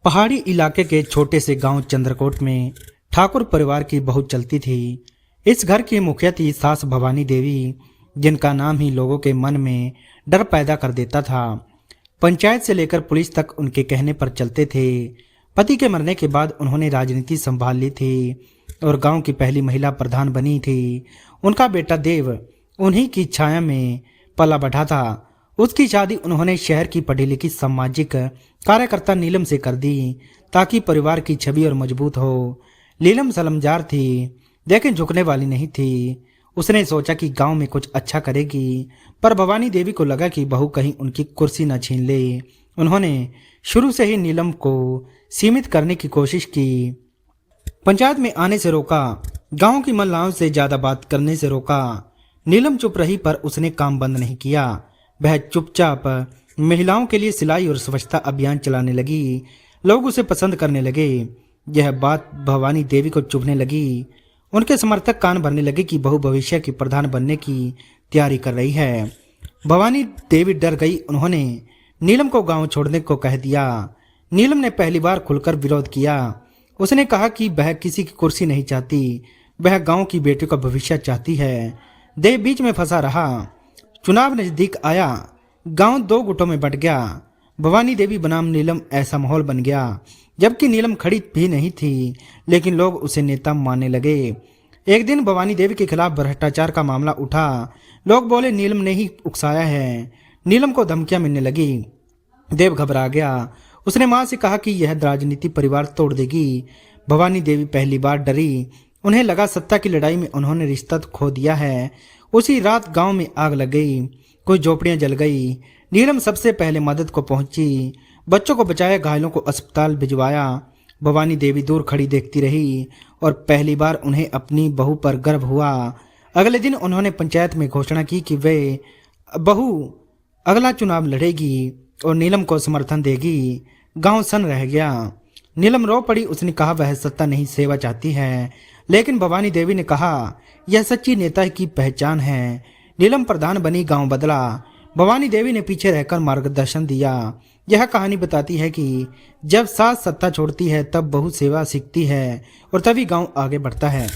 पहाड़ी इलाके के छोटे से गांव चंद्रकोट में ठाकुर परिवार की बहू चलती थी। इस घर की मुखिया थी सास भवानी देवी, जिनका नाम ही लोगों के मन में डर पैदा कर देता था। पंचायत से लेकर पुलिस तक उनके कहने पर चलते थे। पति के मरने के बाद उन्होंने राजनीति संभाल ली थी और गांव की पहली महिला प्रधान बनी थी। उनका बेटा देव उन्हीं की छाया में पला बढ़ा था। उसकी शादी उन्होंने शहर की पढ़ी लिखी सामाजिक कार्यकर्ता नीलम से कर दी ताकि परिवार की छवि और मजबूत हो। नीलम सलमजार थी लेकिन झुकने वाली नहीं थी। उसने सोचा कि गांव में कुछ अच्छा करेगी, पर भवानी देवी को लगा कि बहू कहीं उनकी कुर्सी न छीन ले। उन्होंने शुरू से ही नीलम को सीमित करने की कोशिश की। पंचायत में आने से रोका, गांव की महिलाओं से ज्यादा बात करने से रोका। नीलम चुप रही पर उसने काम बंद नहीं किया। वह चुपचाप महिलाओं के लिए सिलाई और स्वच्छता अभियान चलाने लगी। लोग उसे पसंद करने लगे। यह बात भवानी देवी को चुभने लगी। उनके समर्थक कान भरने लगे कि बहू भविष्य की प्रधान बनने की तैयारी कर रही है। भवानी देवी डर गई। उन्होंने नीलम को गांव छोड़ने को कह दिया। नीलम ने पहली बार खुलकर विरोध किया। उसने कहा कि वह किसी की कुर्सी नहीं चाहती, वह गांव की बेटियों का भविष्य चाहती है। देव बीच में फंसा रहा। चुनाव नजदीक आया, गांव दो गुटों में बंट गया। भवानी देवी बनाम नीलम ऐसा माहौल बन गया। जबकि नीलम खड़ी भी नहीं थी, लेकिन लोग उसे नेता मानने लगे। एक दिन भवानी देवी के खिलाफ भ्रष्टाचार का मामला उठा। लोग बोले नीलम ने ही उकसाया है। नीलम को धमकियां मिलने लगी। देव घबरा गया। उसने मां से कहा कि यह राजनीति परिवार तोड़ देगी। भवानी देवी पहली बार डरी। उन्हें लगा सत्ता की लड़ाई में उन्होंने रिश्ता खो दिया है। उसी रात गांव में आग लग गई, कुछ झोपड़ियां जल गई। नीलम सबसे पहले मदद को पहुंची, बच्चों को बचाया, घायलों को अस्पताल भिजवाया। भवानी देवी दूर खड़ी देखती रही और पहली बार उन्हें अपनी बहू पर गर्व हुआ। अगले दिन उन्होंने पंचायत में घोषणा की कि वे बहू अगला चुनाव लड़ेगी और नीलम को समर्थन देगी। गांव सन रह गया। नीलम रो पड़ी। उसने कहा वह सत्ता नहीं सेवा चाहती है, लेकिन भवानी देवी ने कहा यह सच्ची नेता की पहचान है। नीलम प्रधान बनी, गांव बदला। भवानी देवी ने पीछे रहकर मार्गदर्शन दिया। यह कहानी बताती है कि जब सास सत्ता छोड़ती है तब बहू सेवा सीखती है और तभी गांव आगे बढ़ता है।